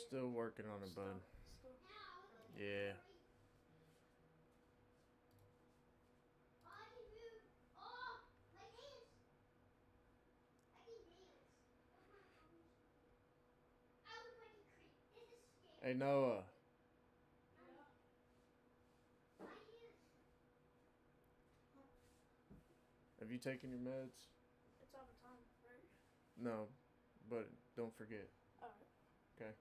Still working on it, bud. Yeah. Hey, Noah. Have you taken your meds? It's all the time, right? No, but don't forget. Alright. Okay.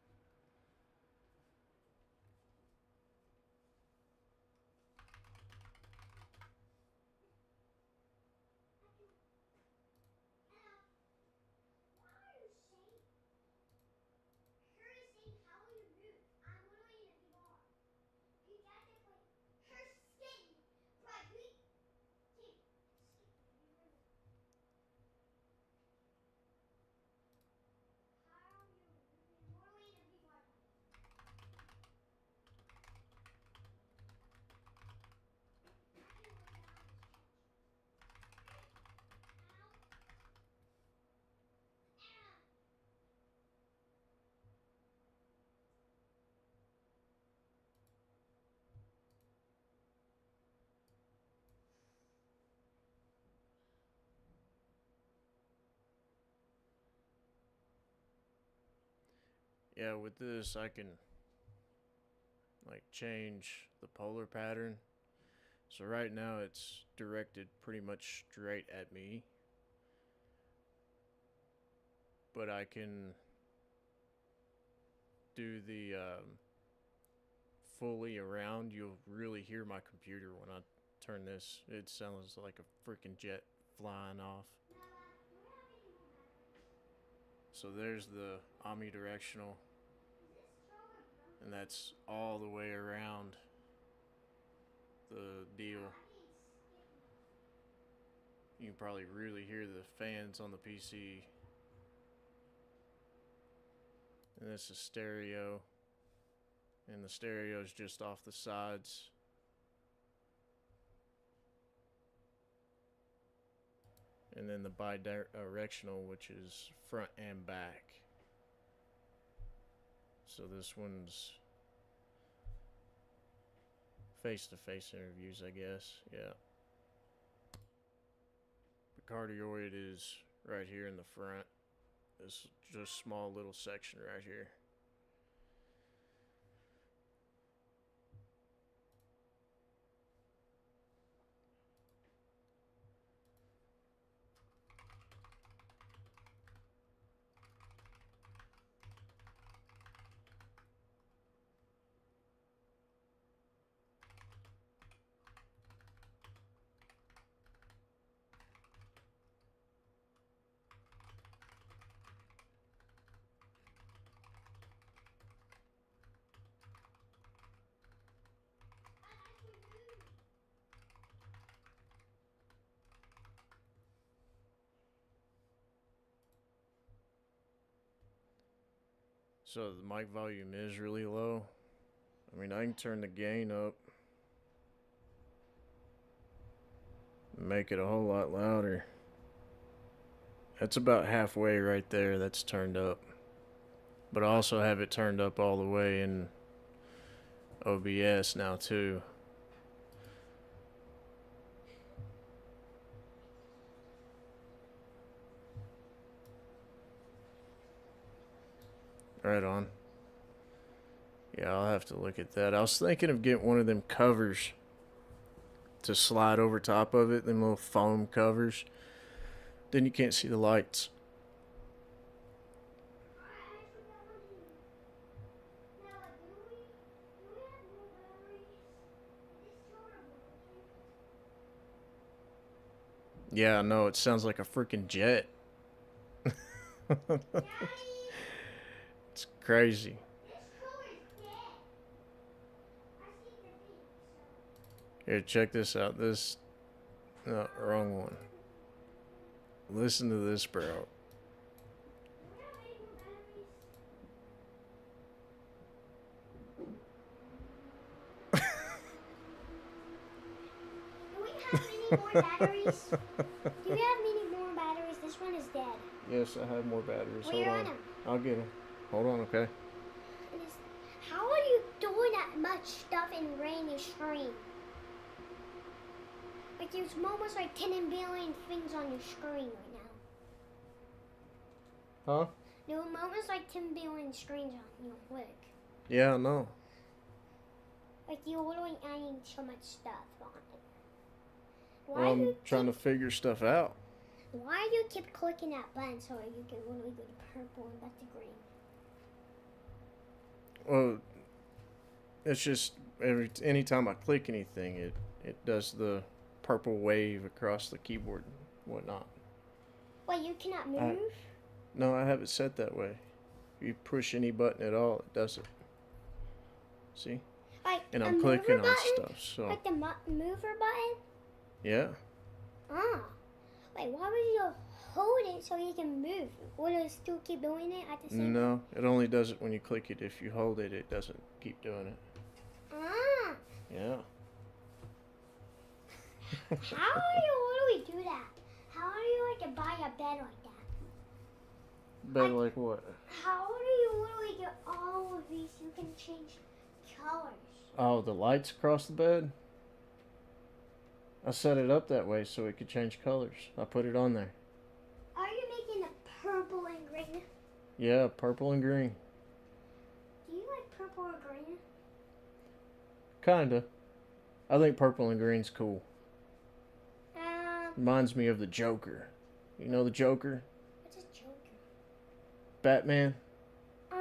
Yeah, with this, I can like change the polar pattern. So right now it's directed pretty much straight at me, but I can do the fully around. You'll really hear my computer when I turn this. It sounds like a freaking jet flying off. So there's the omnidirectional, and that's all the way around the deal. You can probably really hear the fans on the PC. And this is stereo, and the stereo is just off the sides. And then the bidirectional, which is front and back. So this one's face-to-face interviews, I guess. Yeah. The cardioid is right here in the front. This just small little section right here. So the mic volume is really low. I mean, I can turn the gain up, make it a whole lot louder. That's about halfway right there. That's turned up. But I also have it turned up all the way in OBS now too. Right on. Yeah, I'll have to look at that. I was thinking of getting one of them covers to slide over top of it, them little foam covers. Then you can't see the lights. Yeah, I know. It sounds like a freaking jet. It's crazy. Here, check this out. This, no, wrong one. Listen to this, bro. Do we have any more batteries? Do we have any more batteries? This one is dead. Yes, I have more batteries. Well, Hold you're on. on them. I'll get them. Hold on, okay? that much stuff in Rainey's screen. Like there's almost like 10 billion things on your screen right now. Huh? There are almost like 10 billion screens on your click. Yeah, I know. Like you're literally adding so much stuff on it. Well, I'm trying to figure stuff out. Why do you keep clicking that button so you can literally go to purple and back to green? Well, it's just anytime I click anything, it does the purple wave across the keyboard and whatnot. Wait, you cannot move? No, I have it set that way. If you push any button at all, it does it. See? Like And a I'm clicking mover on button? stuff, so Like the mover button? yeah. Ah. Wait, why would you hold it so you can move? Will it still keep doing it at the same time? No, it only does it when you click it. If you hold it, it doesn't keep doing it. Ah. Yeah. How do you literally do that? How do you like buy a bed like that? Better like what? How do you literally get all of these? You can change colors. Oh, the lights across the bed? I set it up that way so it could change colors. I put it on there. Are you making it purple and green? Yeah, purple and green. Do you like purple or green? Kinda. I think purple and green's cool. Um, Reminds me of the Joker. You know the Joker? what's a Joker? Batman? Yeah.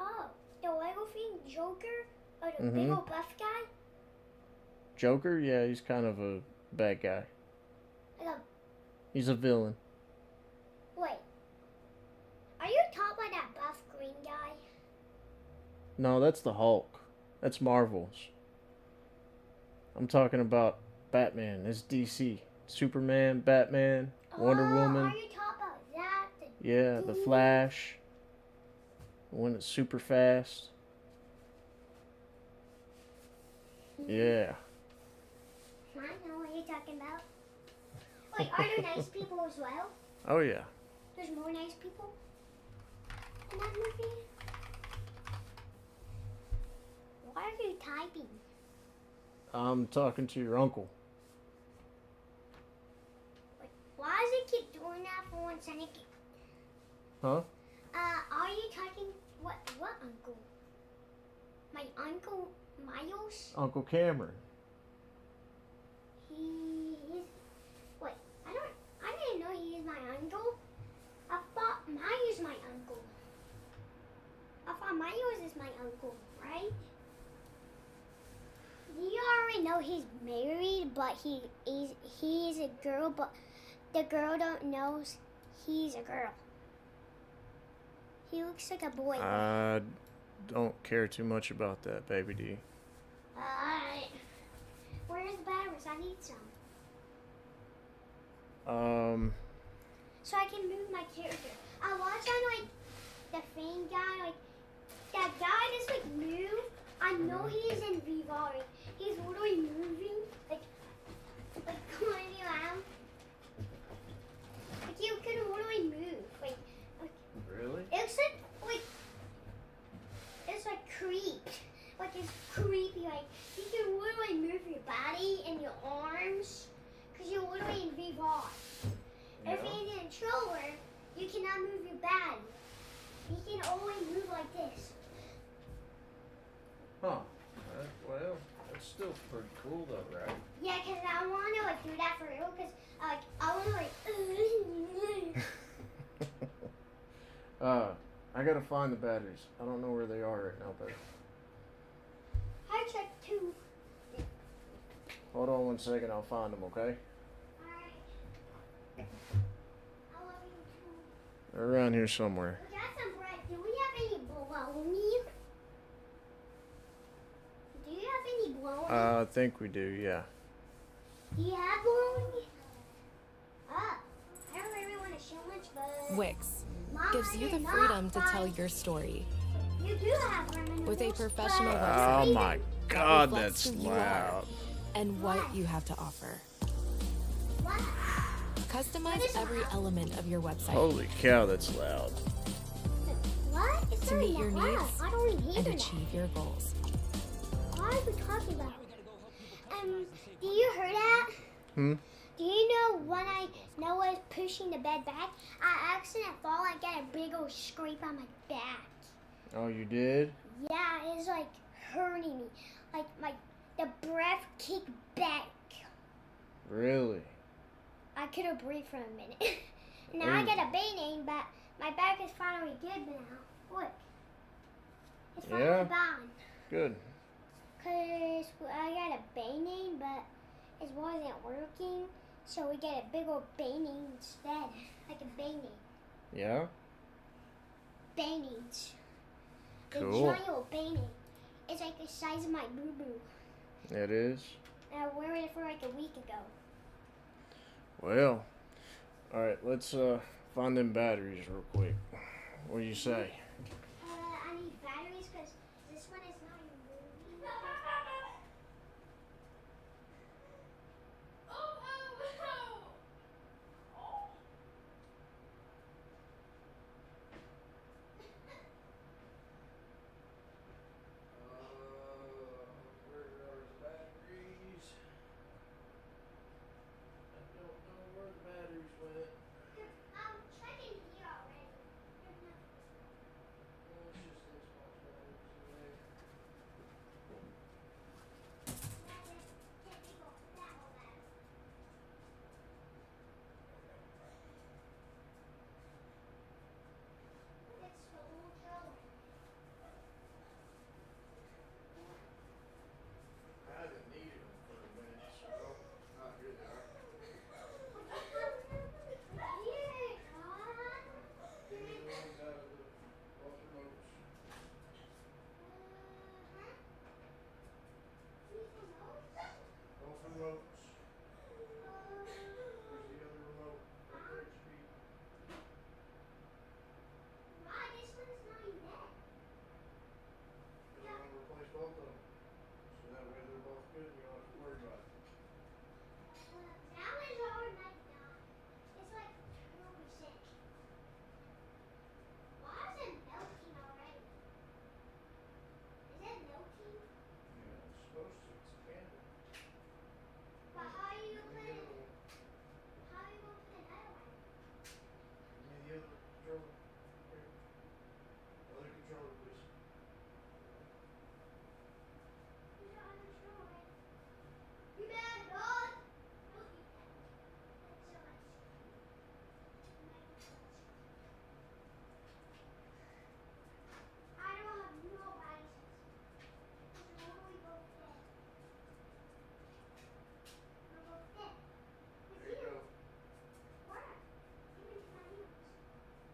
Oh, the Lego thing, Joker? Or the big Mhm. old buff guy? Joker? Yeah, he's kind of a bad guy. Like a, He's a villain. wait. Are you talking about that buff green guy? No, that's the Hulk. That's Marvel's. I'm talking about Batman. It's DC. Superman, Batman, Wonder Woman. Are you talking about that? Yeah, the Flash. The one that's super fast. Yeah. I know what you're talking about. Wait, are there nice people as well? Oh, yeah. There's more nice people in that movie? Why are you typing? I'm talking to your uncle. Wait, why does it keep doing that for 1 second? Huh? Are you talking, what uncle? My uncle Miles? Uncle Cameron. Wait, I didn't know he is my uncle. I thought Miles is my uncle. I thought Miles is my uncle, right? You already know he's married, but he is a girl, but the girl don't know he's a girl. He looks like a boy. I don't care too much about that, baby D. Alright. Where's the batteries? I need some. So I can move my character. I watch on like the thing guy, like that guy just like move. I know he is in Vivari. He's literally moving, like going around. Like you can literally move. Like Really? it's like it's like creeped. Like it's creepy. Like you can literally move your body and your arms, cause you're literally in Vivar. If you're in a controller, you cannot move your body. You can only move like this. Huh. Well, that's still pretty cool though, right? Yeah, cause I want to like do that for real. Cause like I want to like. I gotta find the batteries. I don't know where they are right now, but I checked too. hold on 1 second. I'll find them, okay? Alright. I love you too. They're around here somewhere. We got some bread. Do we have any bologna? Do you have any bologna? I think we do, yeah. Do you have bologna? I don't really want to show much, but Wix Mom, gives I you did the not freedom to buy- tell your story You do have lemon with a noodles, professional but- website Oh my that God, reflects that's who you are loud. and what you have to offer. What? Customize What is every loud? element of your website. Holy cow, that's loud. What What? It's to not meet that your loud. needs I don't hear and that. achieve your goals. What are we talking about? Do you hear that? Hmm? Do you know when Noah was pushing the bed back, I accidentally fall and get a big old scrape on my back. Oh, you did? Yeah, it's like hurting me. Like the breath kicked back. Really? I couldn't breathe for a minute. Now I Ooh. get a Band-Aid, but my back is finally good now. Look. It's finally Yeah? gone. Good. Because I got a Band-Aid, but it wasn't working. So we get a big old Band-Aid instead. Like a Band-Aid. Yeah? Band-Aids. The Cool. giant old Band-Aid. It's like the size of my boo-boo. It is? And I wore it for like a week ago. Well. Alright, let's find them batteries real quick. What do you say? I need batteries because this one is not even moving. Where are the batteries? I don't know where the batteries went. I'm checking here already. There's nothing. It's just Xbox batteries in there. Can't take off that whole battery. It's the old controller. I haven't needed them for a minute, so here they are. These are the ones out of both remotes. Both remotes. Here's the other remote. Right there at your feet. Why this one is not even there? Because I want to replace both of them. So that way they're both good and you don't have to worry about it. That one's already like done. It's like 2%. Why is it melting already? Is it melting? Yeah, it's supposed to. It's a candle. But how are you Give me gonna the other one. how are you gonna put another one? Give me the other controller. Here. Other controller, please. Who's the other controller? You bad dog. Don't eat that. That's so much. I don't have no license. It's totally both dead. We're both dead. There you go. Where? Give me my heels.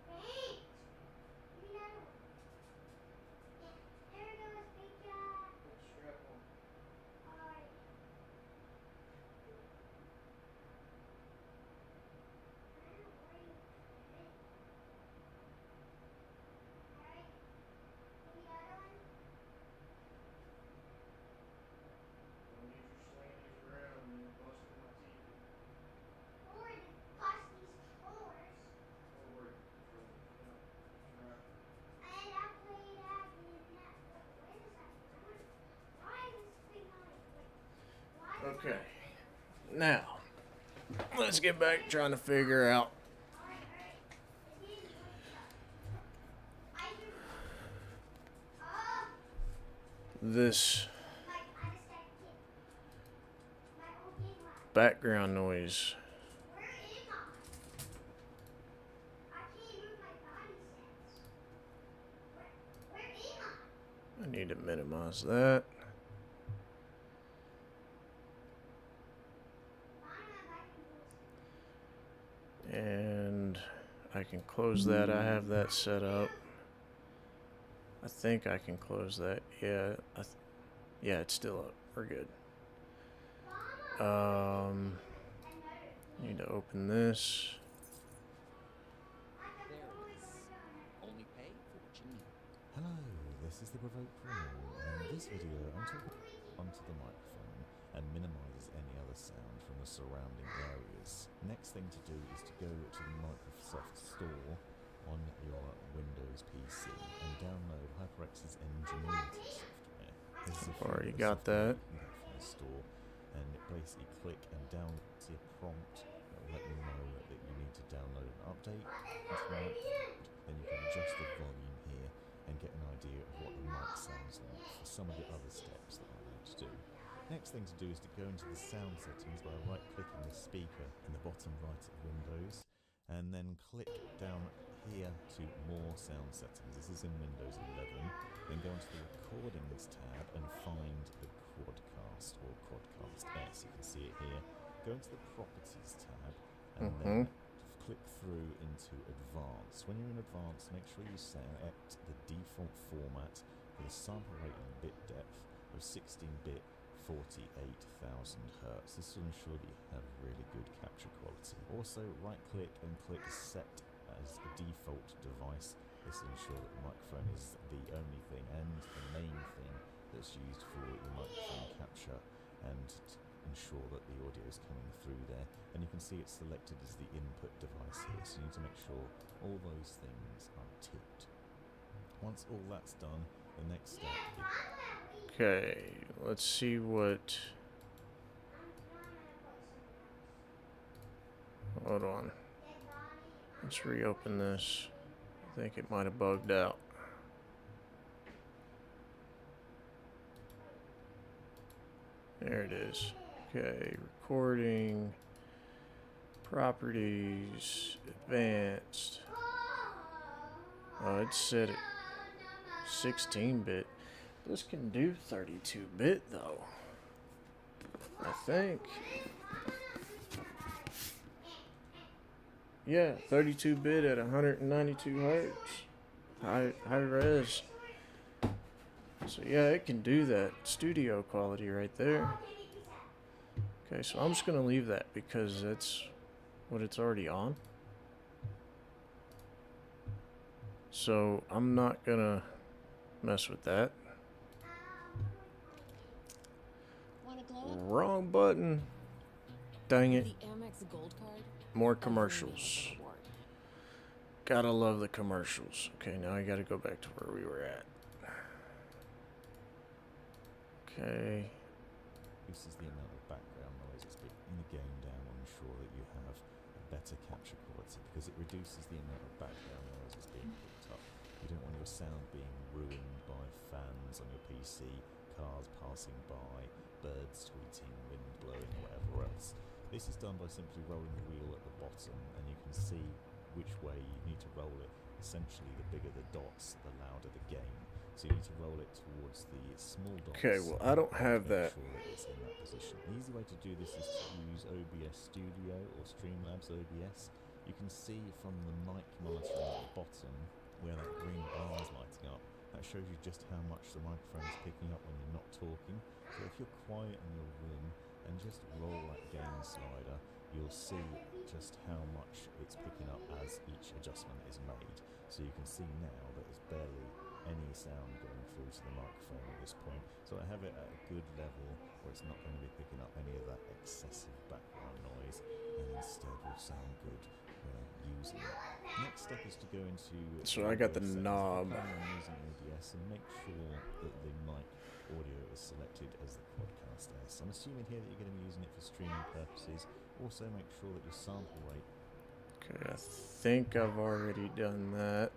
Thanks. Give me another one. Yeah. There goes big guy. Put the strap on. Alright. Alright. Give me the other one. Don't need you slinging these around and then busting my TV. Or to bust these floors. Don't worry. Controller. Yeah. Turn around. And I played that in that. Where is that? Why is this thing on it? Why is Okay. Now, let's get back trying to figure out Alright. It is what's up. I hear. Oh, this I just got hit. My old game lab. background noise. Where am I? I can't move my body sense. Where am I? I need to minimize that. Why am I back in this? And I can close that. I have that set up. I think I can close that. Yeah, yeah, it's still up. We're good. Need to open this. Only pay for what you need. Hello, this is the Provoke Pro, and in this video I'm talking onto the microphone and minimizes any other sound from the surrounding areas. Next thing to do is to go to the Microsoft Store on your Windows PC Max's Ingenuity software. This is a free Already bit of got software that. you can get from the store, and basically click and down see a prompt that will let you know that you need to download an update into the microphone. Then you can adjust the volume here and get an idea of what the mic sounds like for some of the other steps that I'm going to do. Next thing to do is to go into the sound settings by right-clicking the speaker in the bottom right of Windows, and then click down here to More Sound Settings. This is in Windows 11. Then go into the Recordings tab and find the Quadcast or Quadcast S. You can see it here. Go into the Properties tab and then click through into Advanced. When you're in Advanced, make sure you select the default format for the sample rate and bit depth of 16-bit 48,000 Hz. This will ensure that you have really good capture quality. Also, right click and click Set as a default device. This will ensure that the microphone is the only thing and the main thing that's used for your microphone capture, and ensure that the audio is coming through there. And you can see it's selected as the input device here, so you need to make sure all those things are ticked. Once all that's done, the next step is Okay, let's see what. Hold on. Let's reopen this. I think it might have bugged out. There it is. Okay, recording, properties, advanced. Oh, it's set at 16-bit. This can do 32-bit though, I think. Yeah, 32-bit at 192 hertz, high res. So yeah, it can do that. Studio quality right there. Okay, so I'm just gonna leave that because that's what it's already on. So I'm not gonna mess with that. Want to glow up? Wrong button. Dang it. The Amex Gold Card. More Every commercials. meal is a reward. Gotta love the commercials. Okay, now I gotta go back to where we were at. Okay. This is the amount of background noise that's in the game down to ensure that you have a better capture quality, because it reduces the amount of background noise that's being picked up. You don't want your sound being ruined by fans on your PC, cars passing by, birds tweeting, wind blowing, whatever else. This is done by simply rolling the wheel at the bottom, and you can see which way you need to roll it. Essentially, the bigger the dots, the louder the gain. So you need to roll it towards the small dots. Okay, well, I don't have to make that. Sure that it's in that position. The easy way to do this is to use OBS Studio or Streamlabs OBS. You can see from the mic monitoring at the bottom where that green bar is lighting up. That shows you just how much the microphone is picking up when you're not talking. So if you're quiet in your room and just roll that gain slider, you'll see just how much it's picking up as each adjustment is made. So you can see now that there's barely any sound going through to the microphone at this point. So I have it at a good level where it's not going to be picking up any of that excessive background noise, and instead will sound good when I'm using it. Next step is to go into So I got the settings. knob. Click on using OBS and make sure that the mic audio is selected as the Quadcast S. I'm assuming here that you're going to be using it for streaming purposes. Also make sure that your sample rate. Okay, I think I've already done that.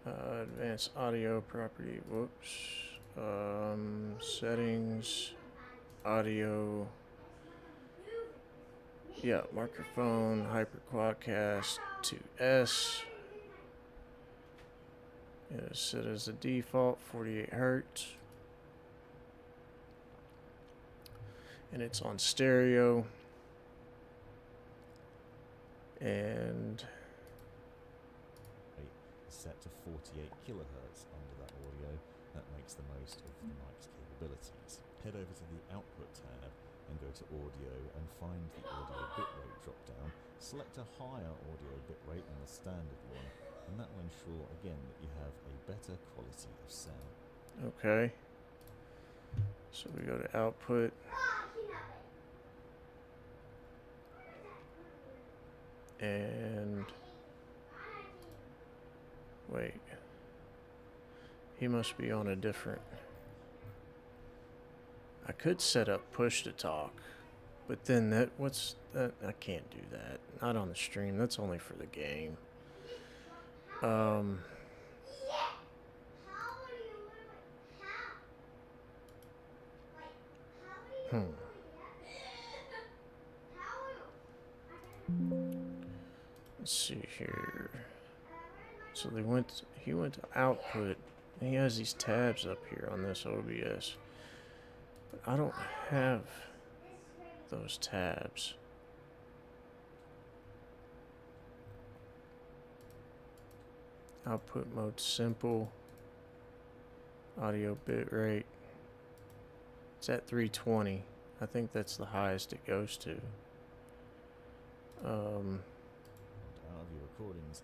Advanced audio property. Whoops. Settings. Audio. Yeah, microphone. Hyper Quadcast 2S. It's set as the default 48 hertz. And it's on stereo. And Is set to 48 kilohertz under that audio. That makes the most of the mic's capabilities. Head over to the Output tab and go to Audio and find the Audio Bitrate drop down. Select a higher audio bitrate than the standard one, and that will ensure again that you have a better quality of sound. okay. So we go to output. And wait. He must be on a different... I could set up push to talk, but then that... What's that? I can't do that. Not on the stream. That's only for the game. How are you how? Like, how are you Let's see here. So they went... He went to output. He has these tabs up here on this OBS. But I don't have those tabs. Output mode simple. Audio bit rate. It's at 320. I think that's the highest it goes to. Out of your recordings,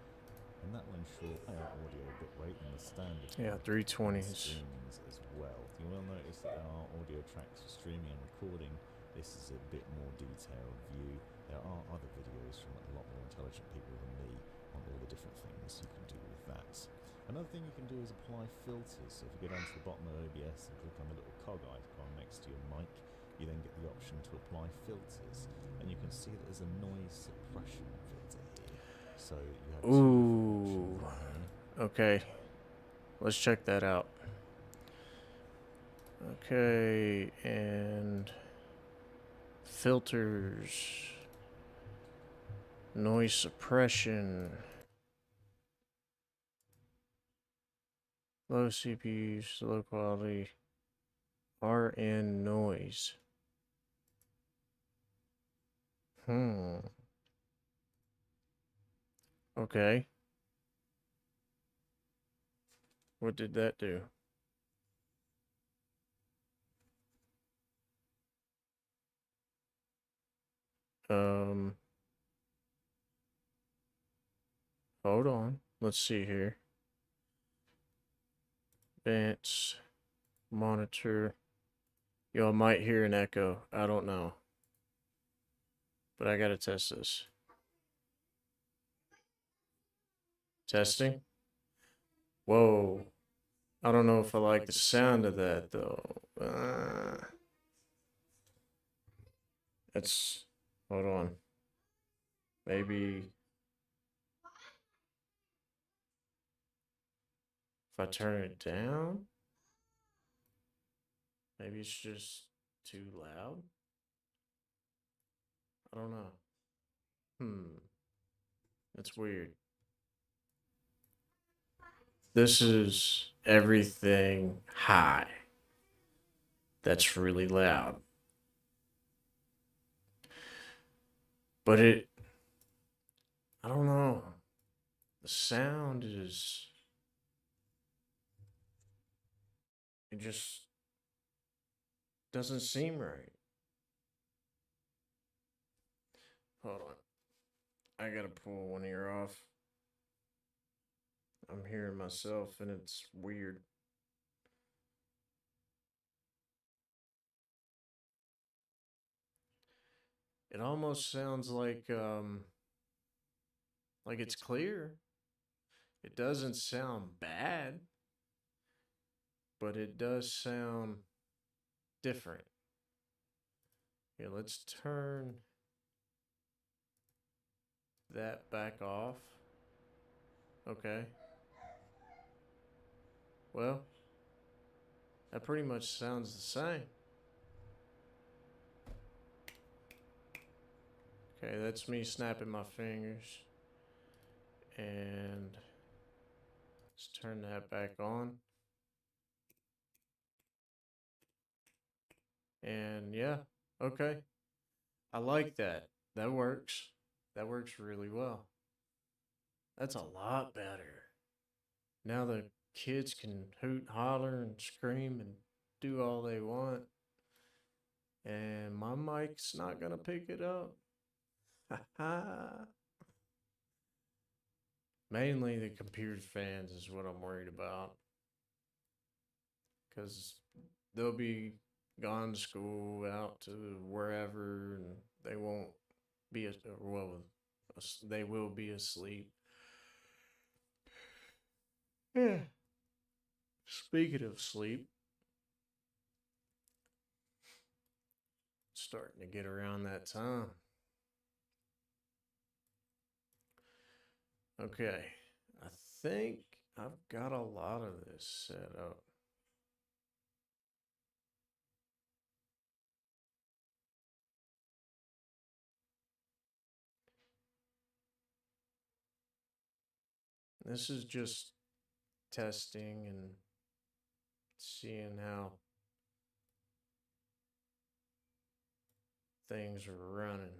and that will ensure higher audio bitrate than the standard. Yeah, 320 is... streamings as well. You will notice that there are audio tracks for streaming and recording. This is a bit more detailed view. There are other videos from a lot more intelligent people than me on all the different things you can do with that. Another thing you can do is apply filters. So if you go down to the bottom of OBS and click on the little cog icon next to your mic, you then get the option to apply filters, and you can see that there's a noise suppression filter here. So you have two Ooh. options Okay. Let's check that out. Okay, and... filters. Noise suppression. Low CPUs, low quality. RN noise. Okay. What did that do? Hold on. Let's see here. Advanced monitor. Y'all might hear an echo. I don't know. But I gotta test this. Testing? Whoa. I don't know if I like the sound of that though. It's... Hold on. Maybe... If I turn it down? Maybe it's just too loud? I don't know. That's weird. This is everything high. That's really loud. But it... I don't know. The sound is... It just doesn't seem right. Hold on. I gotta pull one ear off. I'm hearing myself and it's weird. It almost sounds like it's clear. It doesn't sound bad, but it does sound different. Here, let's turn that back off. Okay. Well, that pretty much sounds the same. Okay, that's me snapping my fingers. And let's turn that back on. And yeah, okay. I like that. That works. That works really well. That's a lot better. Now the kids can hoot, holler, and scream and do all they want. And my mic's not gonna pick it up. Mainly the computer fans is what I'm worried about. Because they'll be gone to school, out to wherever, and they won't be, they will be asleep. Yeah. Speaking of sleep, starting to get around that time. Okay, I think I've got a lot of this set up. This is just testing and seeing how things are running.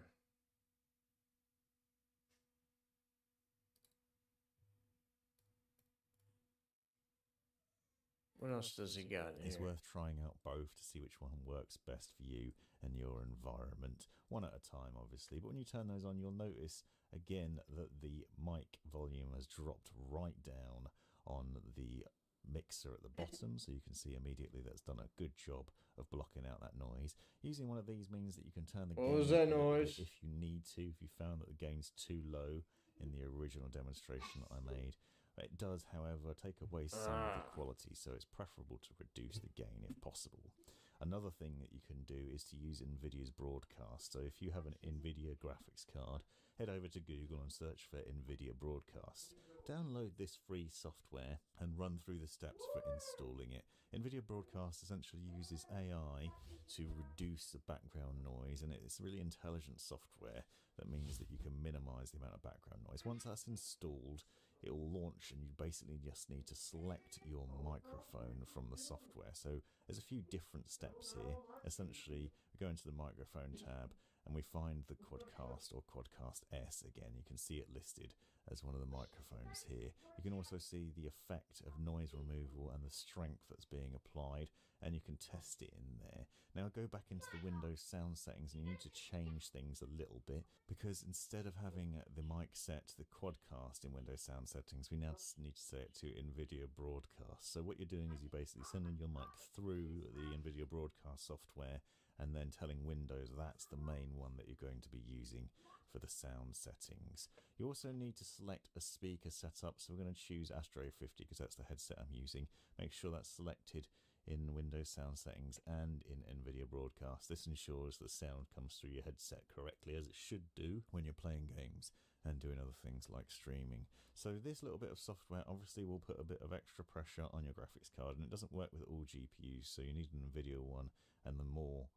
What else does he got in It's here? worth trying out both to see which one works best for you and your environment, one at a time obviously, but when you turn those on you'll notice again that the mic volume has dropped right down on the mixer at the bottom, so you can see immediately that's done a good job of blocking out that noise. Using one of these means that you can turn the What gain was up that a little bit noise? if you need to, if you found that the gain's too low in the original demonstration that I made. It does, however, take away some of the quality, so it's preferable to reduce the gain if possible. Another thing that you can do is to use NVIDIA's Broadcast. So if you have an NVIDIA graphics card, head over to Google and search for NVIDIA Broadcast. Download this free software and run through the steps for installing it. NVIDIA Broadcast essentially uses AI to reduce the background noise, and it's really intelligent software that means that you can minimize the amount of background noise. Once that's installed, it will launch and you basically just need to select your microphone from the software. So there's a few different steps here. Essentially, we go into the microphone tab and we find the Quadcast or Quadcast S. Again, you can see it listed as one of the microphones here. You can also see the effect of noise removal and the strength that's being applied, and you can test it in there. Now go back into the Windows sound settings and you need to change things a little bit, because instead of having the mic set to the Quadcast in Windows sound settings, we now need to set it to NVIDIA Broadcast. So what you're doing is you're basically sending your mic through the NVIDIA Broadcast software and then telling Windows that's the main one that you're going to be using for the sound settings. You also need to select a speaker setup, so we're going to choose Astro 50 because that's the headset I'm using. Make sure that's selected in Windows sound settings and in NVIDIA Broadcast. This ensures the sound comes through your headset correctly, as it should do when you're playing games and doing other things like streaming. So this little bit of software obviously will put a bit of extra pressure on your graphics card, and it doesn't work with all GPUs, so you need an NVIDIA one, and the more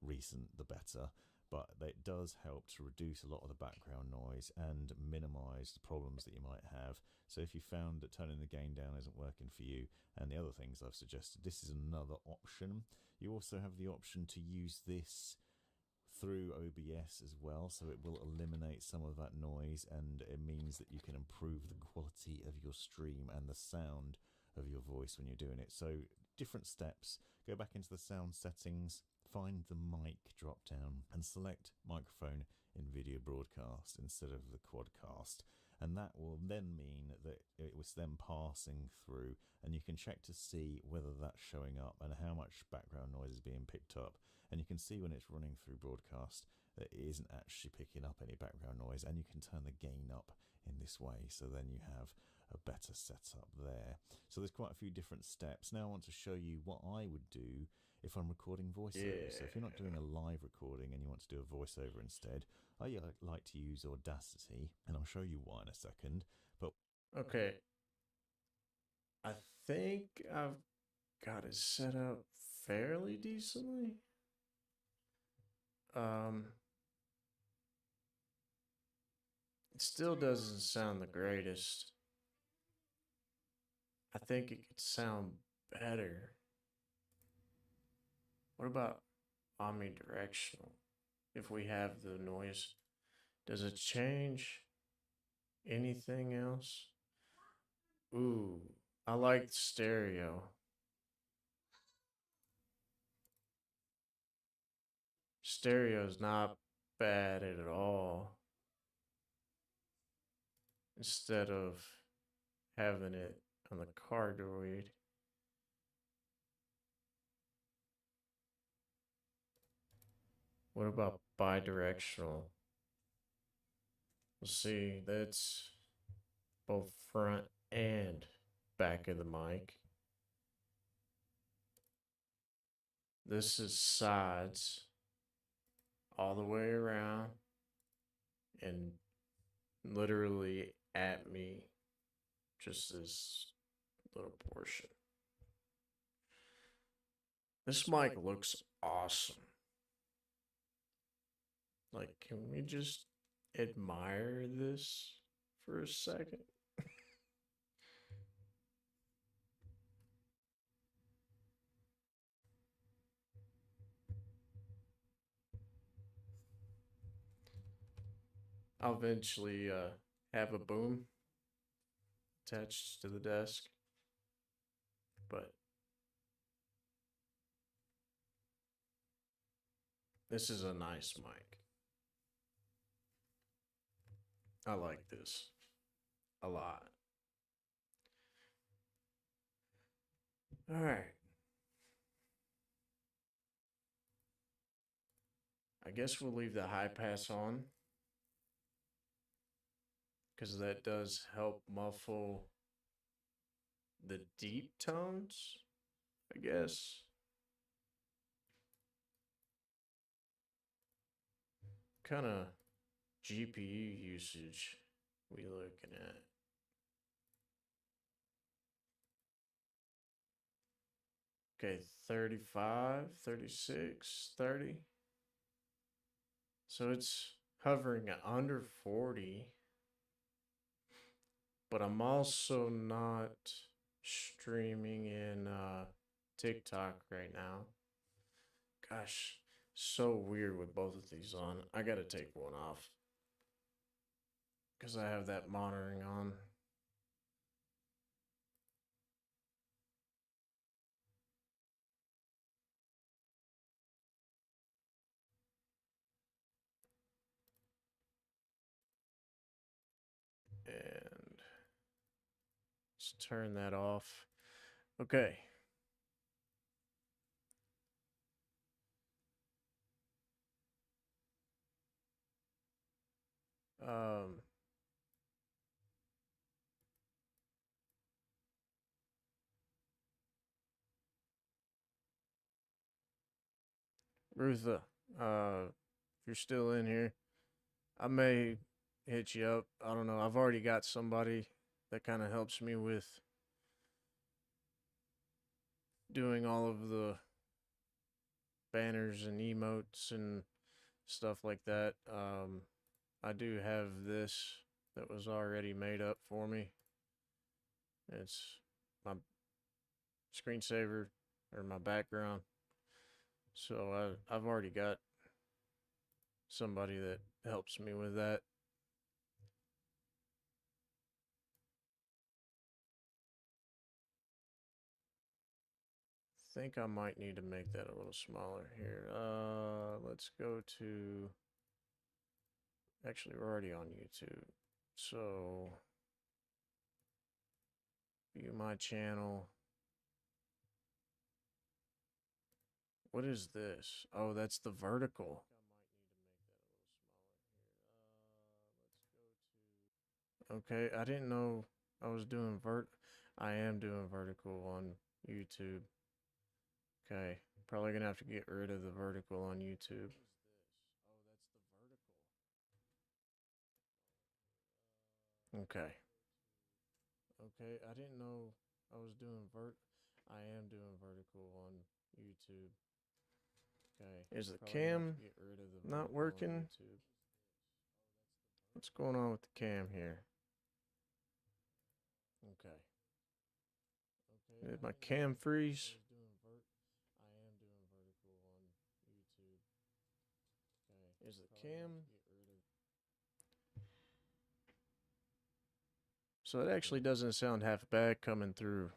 recent the better. But it does help to reduce a lot of the background noise and minimize the problems that you might have. So if you found that turning the gain down isn't working for you and the other things I've suggested, this is another option. You also have the option to use this through OBS as well, so it will eliminate some of that noise, and it means that you can improve the quality of your stream and the sound of your voice when you're doing it. So different steps. Go back into the sound settings, find the mic drop down and select microphone NVIDIA Broadcast instead of the Quadcast, and that will then mean that it was then passing through, and you can check to see whether that's showing up and how much background noise is being picked up. And you can see when it's running through Broadcast that it isn't actually picking up any background noise, and you can turn the gain up in this way, so then you have a better setup there. So there's quite a few different steps. Now I want to show you what I would do if I'm recording voiceover. So if you're not doing a live recording and you want to do a voiceover instead, I like to use Audacity, and I'll show you why in a second. But Okay. I think I've got it set up fairly decently. It still doesn't sound the greatest. I think it could sound better. What about omnidirectional? If we have the noise, does it change anything else? Ooh, I like stereo. Stereo's not bad at all. Instead of having it on the cardioid. What about bidirectional? Let's see, that's both front and back of the mic. This is sides all the way around and literally at me, just this little portion. This mic looks awesome. Like, can we just admire this for a second? I'll eventually have a boom attached to the desk, but this is a nice mic. I like this a lot. All right. I guess we'll leave the high pass on, because that does help muffle the deep tones, I guess. Kind of GPU usage we looking at? Okay, 35, 36, 30. So it's hovering under 40. But I'm also not streaming in TikTok right now. Gosh, so weird with both of these on. I gotta take one off, because I have that monitoring on. And let's turn that off. Okay. Um, Rutha, if you're still in here, I may hit you up. I don't know. I've already got somebody that kind of helps me with doing all of the banners and emotes and stuff like that. I do have this that was already made up for me. It's my screensaver or my background. So I've already got somebody that helps me with that. I think I might need to make that a little smaller here. Let's go to, actually we're already on YouTube. So view my channel. What is this? Oh, that's the vertical. Okay, I didn't know I was doing I am doing vertical on YouTube. Okay, probably gonna have to get rid of the vertical on YouTube. Okay. Okay, I didn't know I was doing I am doing vertical on YouTube. Okay. Is the cam not working? What's going on with the cam here? Okay. Did my cam freeze? Is the cam? So it actually doesn't sound half bad coming through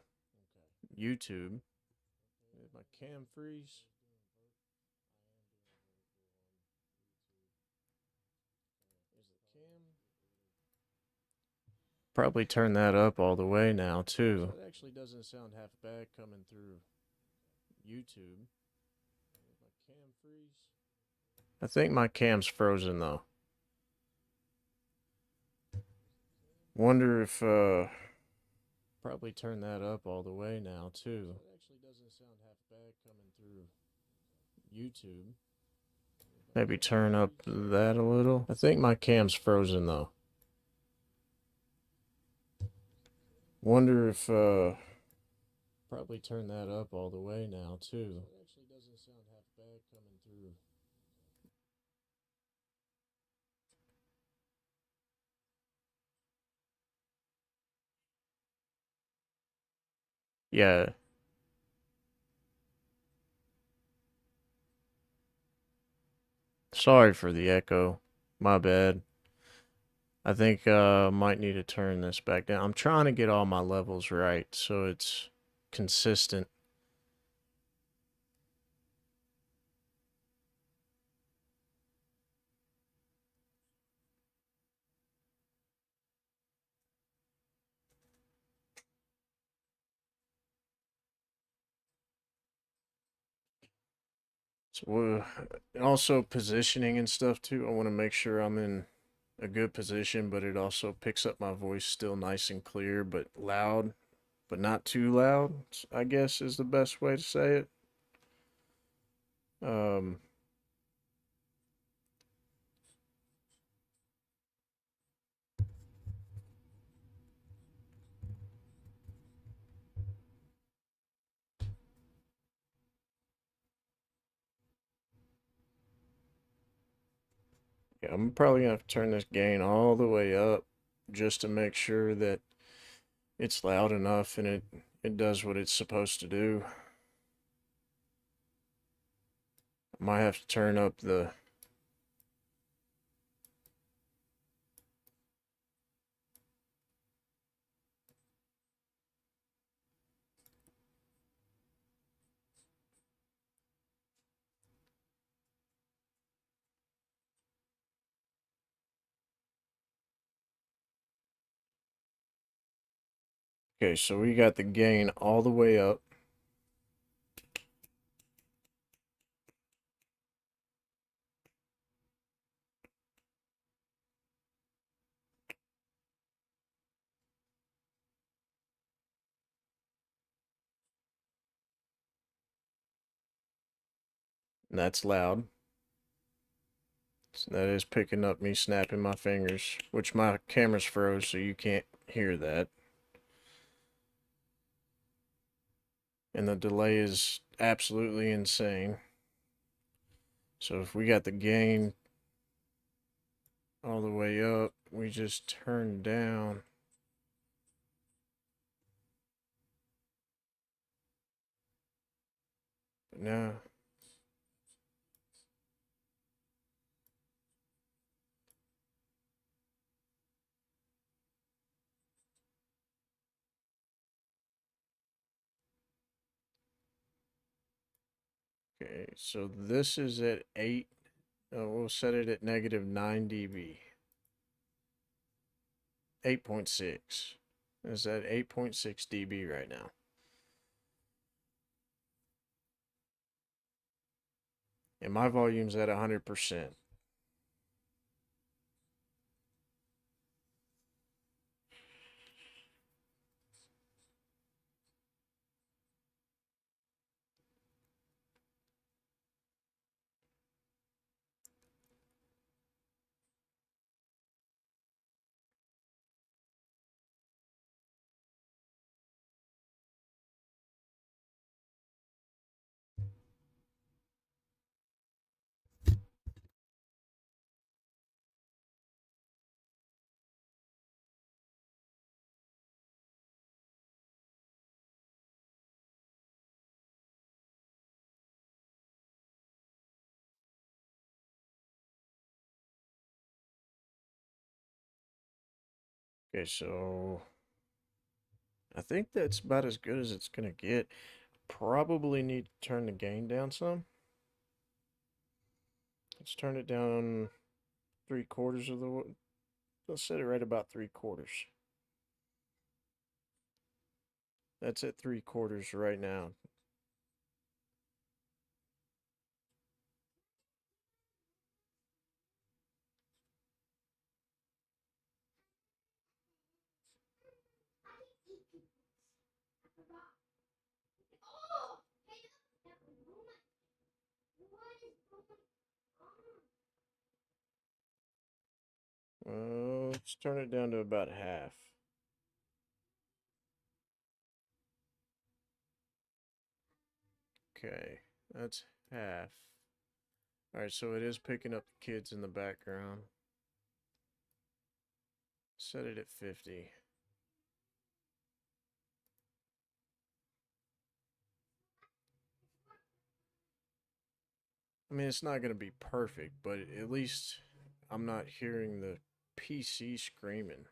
YouTube. Did my cam freeze? Probably turn that up all the way now too. So it actually doesn't sound half bad coming through YouTube. My cam freeze? I think my cam's frozen though. Wonder if probably turn that up all the way now too. So it actually doesn't sound half bad coming through YouTube. Maybe turn up that a little. I think my cam's frozen though. Wonder if probably turn that up all the way now too. It actually doesn't sound half bad coming through. Yeah. Sorry for the echo. My bad. I think might need to turn this back down. I'm trying to get all my levels right so it's consistent. So and also positioning and stuff too. I want to make sure I'm in a good position, but it also picks up my voice still nice and clear, but loud, but not too loud, I guess is the best way to say it. Um, yeah, I'm probably gonna have to turn this gain all the way up just to make sure that it's loud enough and it does what it's supposed to do. I might have to turn up the Okay, so we got the gain all the way up. And that's loud. So that is picking up me snapping my fingers, which my camera's froze, so you can't hear that. And the delay is absolutely insane. So if we got the gain all the way up, we just turn down. But now, okay, so this is at 8. We'll set it at negative 9 dB. 8.6. Is at 8.6 dB right now. And my volume's at 100%. Okay, so I think that's about as good as it's gonna get. Probably need to turn the gain down some. Let's turn it down 3/4 of the way. Let's set it right about 3/4. That's at 3/4 right now. Oh, hey, look, that woman. turn it down to about half. Okay, that's half. Alright, so it is picking up the kids in the background. Set it at 50. I mean, it's not going to be perfect, but at least I'm not hearing the PC screaming.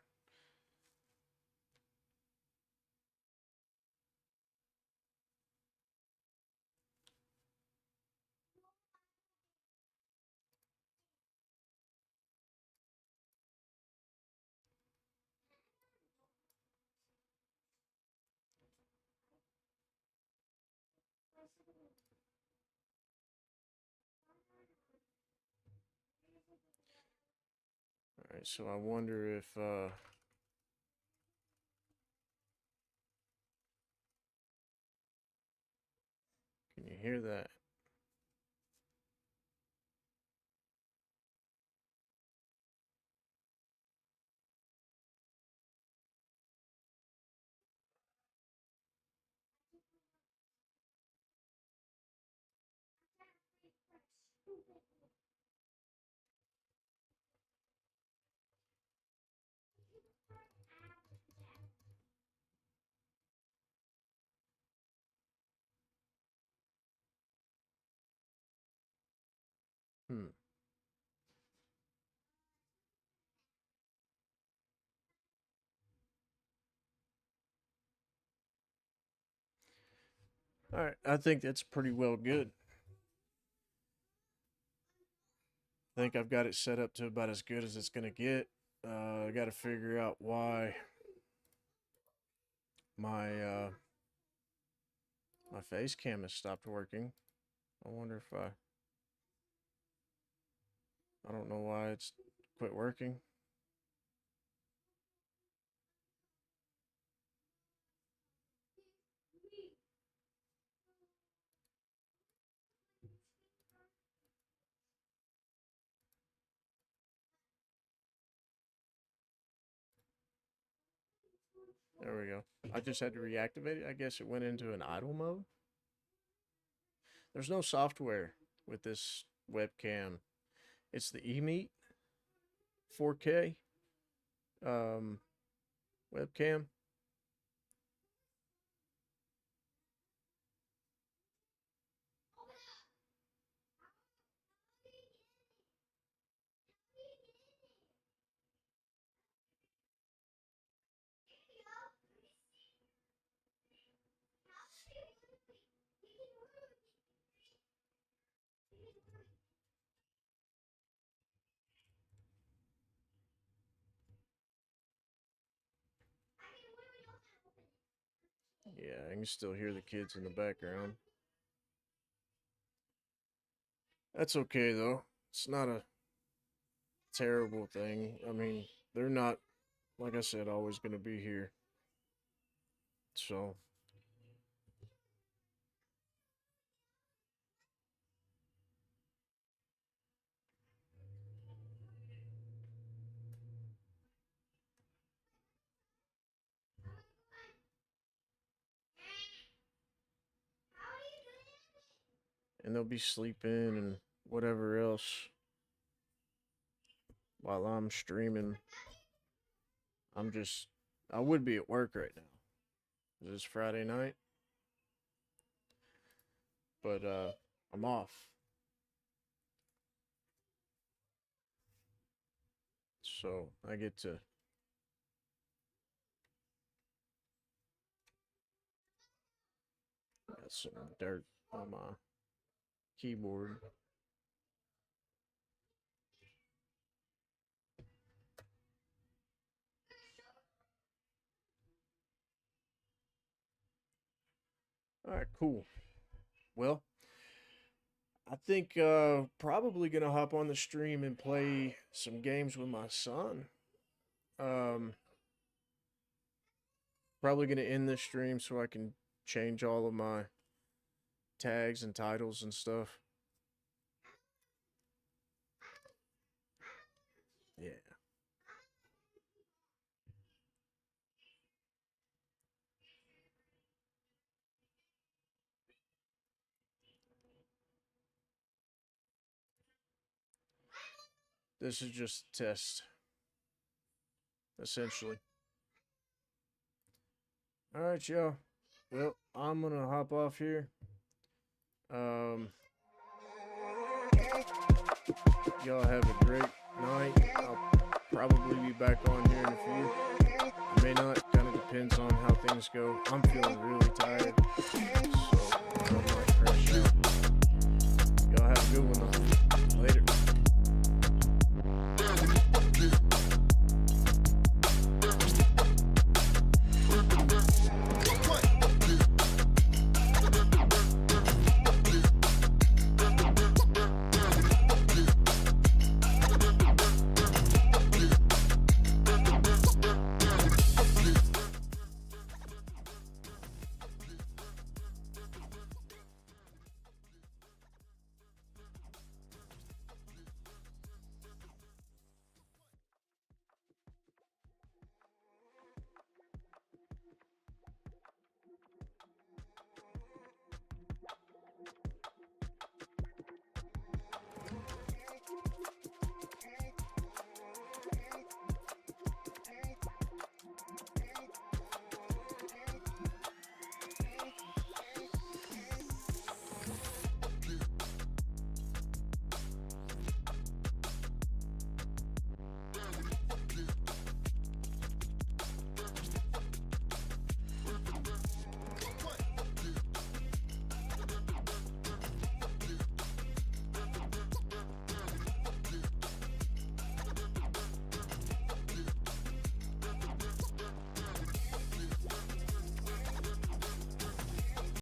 Alright, so I wonder if, can you hear that? Hmm. Alright, I think that's pretty well good. I think I've got it set up to about as good as it's going to get. I got to figure out why my my face cam has stopped working. I wonder if I don't know why it's quit working. There we go. I just had to reactivate it. I guess it went into an idle mode. There's no software with this webcam. It's the eMeet 4K webcam. Yeah, I can still hear the kids in the background. That's okay though. It's not a terrible thing. I mean, they're not, like I said, always going to be here. So, and they'll be sleeping and whatever else while I'm streaming. I would be at work right now. It's Friday night, but I'm off. So I get to got some dirt on my keyboard. All right, cool. Well, I think probably gonna hop on the stream and play some games with my son. Um, Probably gonna end this stream so I can change all of my tags and titles and stuff. Yeah. This is just a test, essentially. Alright, y'all. Well, I'm gonna hop off here. Y'all have a great night. I'll probably be back on here in a few. I may not. Kind of depends on how things go. I'm feeling really tired.